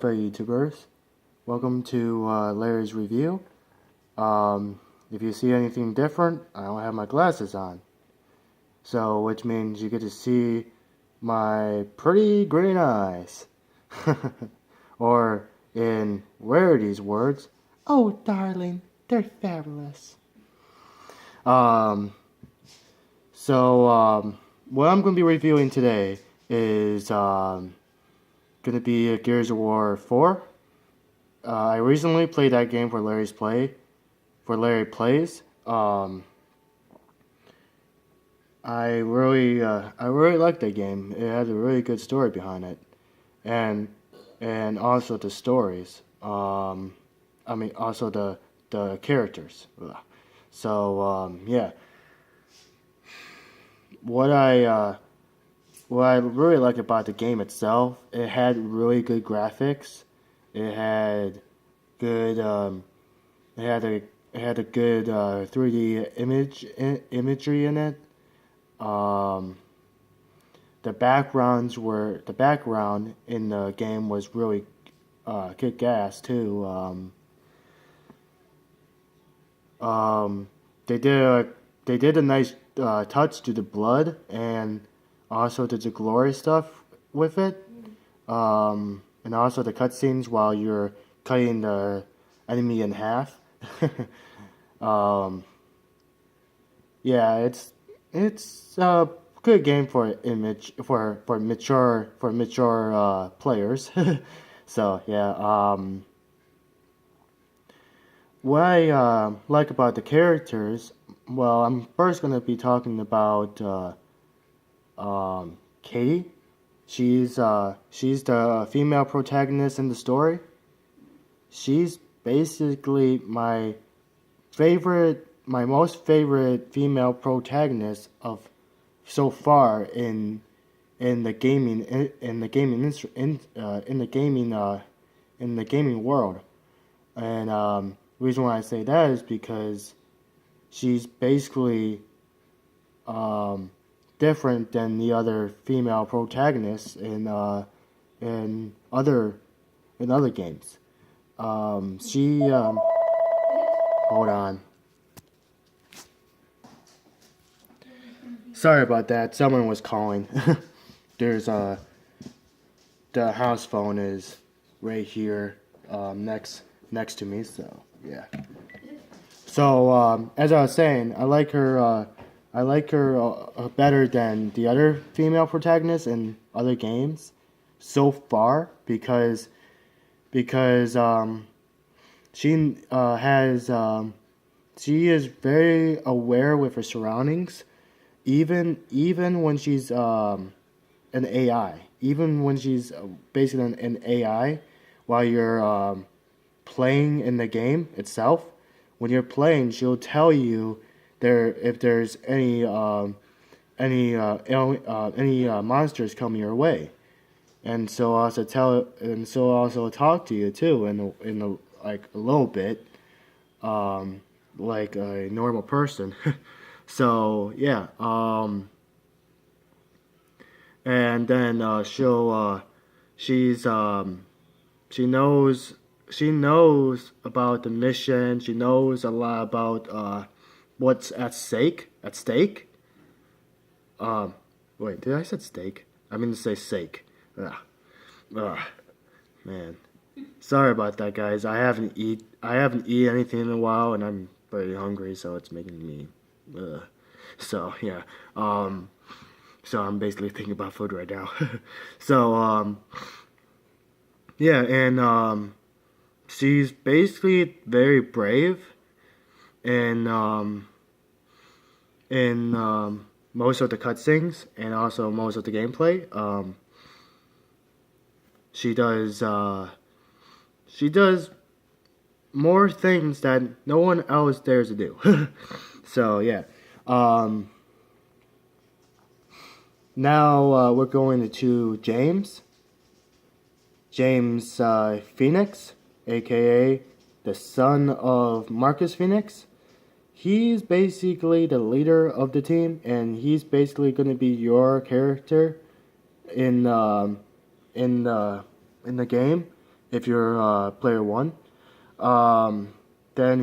there, YouTubers? Welcome to Larry's review. If you see anything different, I don't have my glasses on. So, which means you get to see my pretty green eyes. Or, in Rarity's words, oh darling, they're fabulous. What I'm going to be reviewing today is going to be Gears of War 4. I recently played that game for Larry Plays. I really liked that game. It had a really good story behind it, and also the stories. Also the characters. So yeah. What I really liked about the game itself, it had really good graphics. It had good it had a good 3D imagery in it. The background in the game was really kick ass too. They did a nice touch to the blood and also to the glory stuff with it. And also the cutscenes while you're cutting the enemy in half. Yeah, it's a good game for mature players. So yeah, what I like about the characters, well, I'm first gonna be talking about Katie. She's the female protagonist in the story. She's basically my most favorite female protagonist of so far in the gaming world. And reason why I say that is because she's basically different than the other female protagonists in other games. Hold on. Sorry about that. Someone was calling. There's the house phone is right here next to me. So yeah. So as I was saying, I like her better than the other female protagonists in other games so far because she is very aware with her surroundings, even when she's an AI, even when she's basically an AI, while you're playing in the game itself. When you're playing, she'll tell you if there's any monsters coming your way, and so also talk to you too in the like a little bit, like a normal person. So yeah, and then she knows about the mission. She knows a lot about what's at stake. Wait, did I say steak? I mean to say sake. Man. Sorry about that, guys. I haven't eaten anything in a while, and I'm very hungry, so it's making me. So yeah. So I'm basically thinking about food right now. So yeah, and she's basically very brave, and most of the cutscenes and also most of the gameplay. She does more things that no one else dares to do. So yeah. Now we're going to James Phoenix, aka the son of Marcus Phoenix. He's basically the leader of the team, and he's basically going to be your character in the game. if you're player 1. Then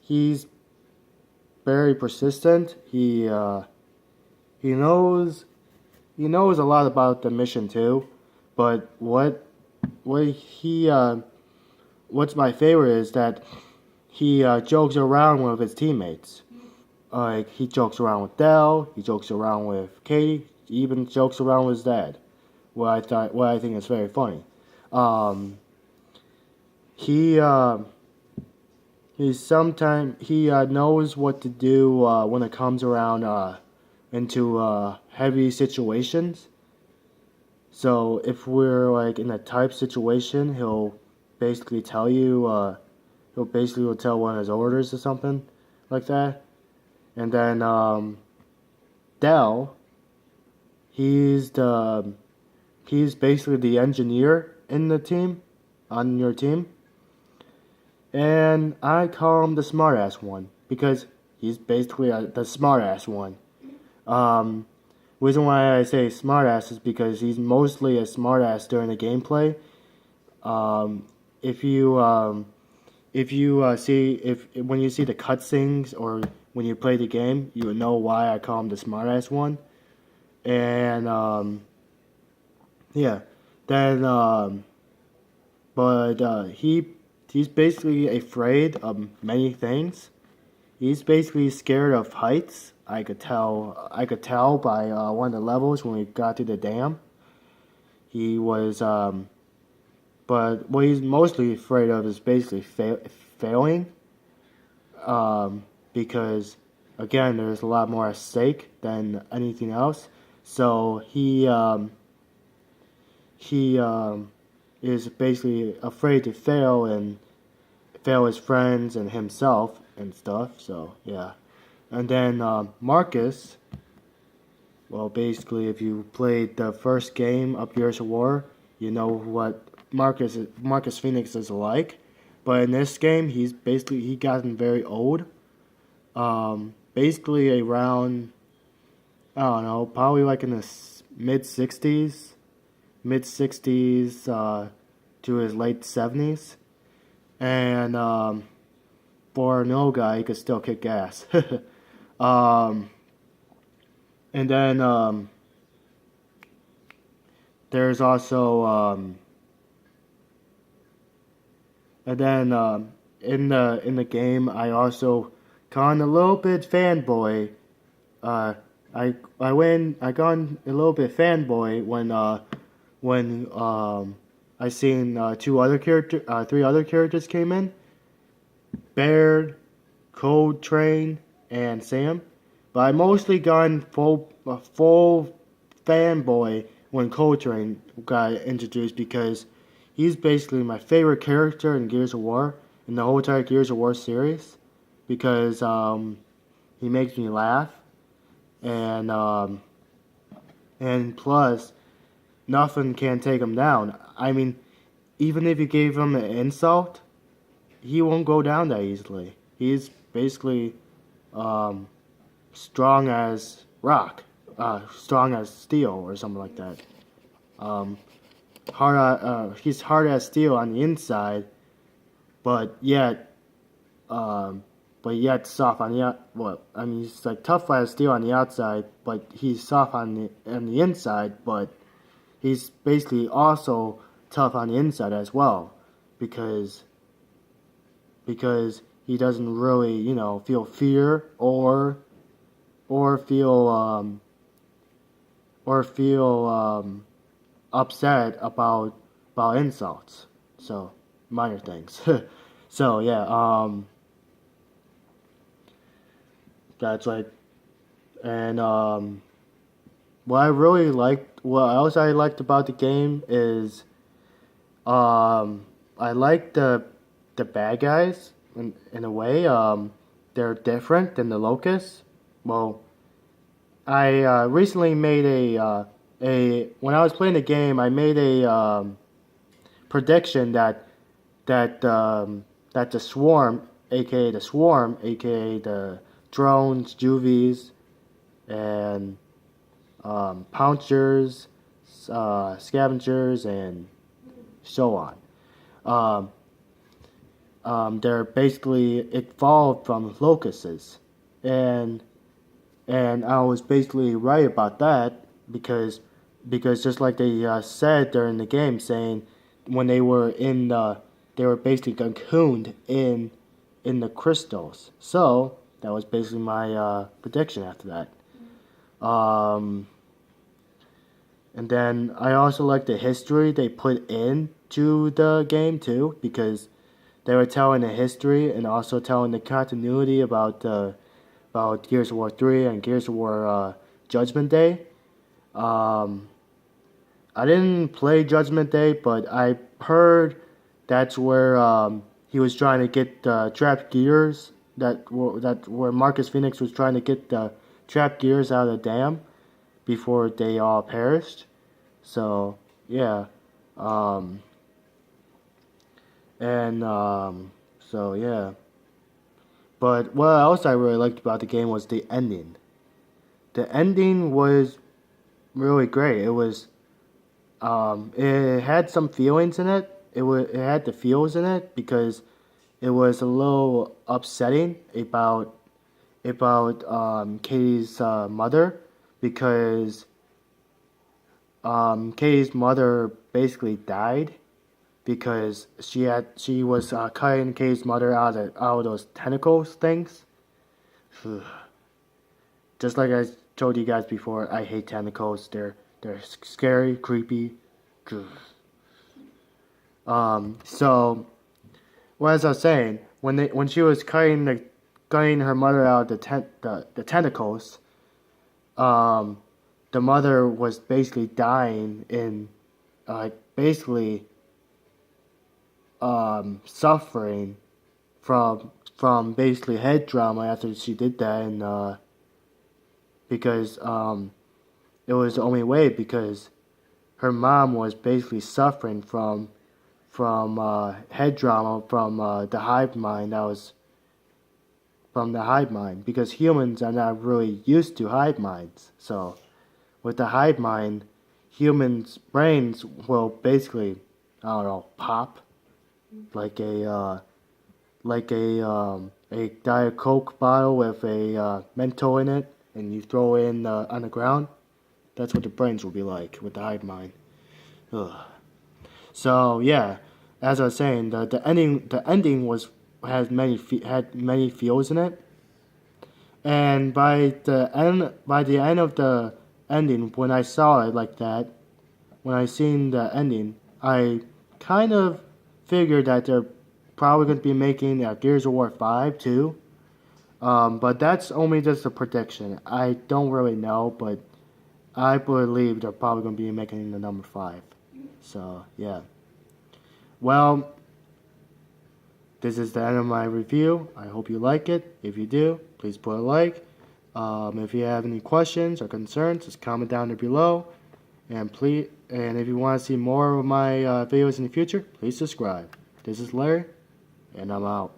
he's very persistent. He knows a lot about the mission too, but what's my favorite is that he jokes around with his teammates. Like he jokes around with Dell, he jokes around with Katie, he even jokes around with his dad. What I think is very funny. Um, he he knows what to do when it comes around into heavy situations. So if we're like in a type situation, basically tell you he'll basically will tell one of his orders or something like that. And then Dell, he's the he's basically the engineer in the team, on your team. And I call him the smartass one because he's basically the smartass one. Um, Reason why I say smartass is because he's mostly a smartass during the gameplay. Um, if you see if when you see the cutscenes or when you play the game, you would know why I call him the smartass one. And yeah, then but he's basically afraid of many things. He's basically scared of heights. I could tell. I could tell by one of the levels when we got to the dam. He was. But what he's mostly afraid of is basically failing. Because again, there's a lot more at stake than anything else. So he is basically afraid to fail and fail his friends and himself and stuff. So yeah. And then Marcus, well, basically, if you played the first game of Gears of War, you know what Marcus Phoenix is like. But in this game, he gotten very old. Basically around, I don't know, probably like in the mid 60s to his late 70s. And for an old guy, he could still kick ass. um, and then there's also in the game, I also gone a little bit fanboy. I gone a little bit fanboy when I seen three other characters came in. Baird, Cold Train, and Sam. But I mostly gone full fanboy when Cold Train got introduced because he's basically my favorite character in Gears of War, in the whole entire Gears of War series, because he makes me laugh, and plus nothing can take him down. I mean, even if you gave him an insult, he won't go down that easily. He's basically strong as rock, strong as steel, or something like that. He's hard as steel on the inside, but yet soft on the I mean, he's like tough as steel on the outside, but he's soft on the inside. But he's basically also tough on the inside as well, because he doesn't really, feel fear or feel upset about insults. So minor things. So yeah, that's like, and what else I liked about the game is, I like the bad guys in a way. They're different than the Locusts. Well, I recently made when I was playing the game, I made a prediction that the Swarm, aka the drones, juvies, and pouncers, scavengers, and so on. They're basically evolved from locusts, and I was basically right about that because just like they said during the game, saying when they were they were basically cocooned in the crystals. So that was basically my prediction after that. And then I also like the history they put into the game too, because they were telling the history and also telling the continuity about Gears of War 3 and Gears of War Judgment Day. I didn't play Judgment Day, but I heard that's where he was trying to get the trapped gears where Marcus Phoenix was trying to get the trapped gears out of the dam before they all perished. So yeah, so yeah. But what else I really liked about the game was the ending. The ending was really great. It had some feelings in it. It had the feels in it because it was a little upsetting about Katie's mother, because Katie's mother basically died because she was cutting Katie's mother out of those tentacles things. Just like I told you guys before, I hate tentacles. They're scary, creepy. So, well, as I was saying, when she was cutting her mother out of the tentacles, the mother was basically dying in, basically, suffering from basically head trauma after she did that, and because it was the only way, because her mom was basically suffering from head trauma from the hive mind because humans are not really used to hive minds. So with the hive mind, humans' brains will basically, I don't know, pop like a Diet Coke bottle with a Mentos in it, and you throw it in on the ground. That's what the brains will be like with the hive mind. Ugh. So yeah, as I was saying, the ending had many feels in it, and by the end of the ending, when I saw it like that, when I seen the ending, I kind of figured that they're probably going to be making Gears of War 5 too. But that's only just a prediction. I don't really know, but I believe they're probably going to be making the number 5. So, yeah. Well, this is the end of my review. I hope you like it. If you do, please put a like. If you have any questions or concerns, just comment down there below. And if you want to see more of my videos in the future, please subscribe. This is Larry, and I'm out.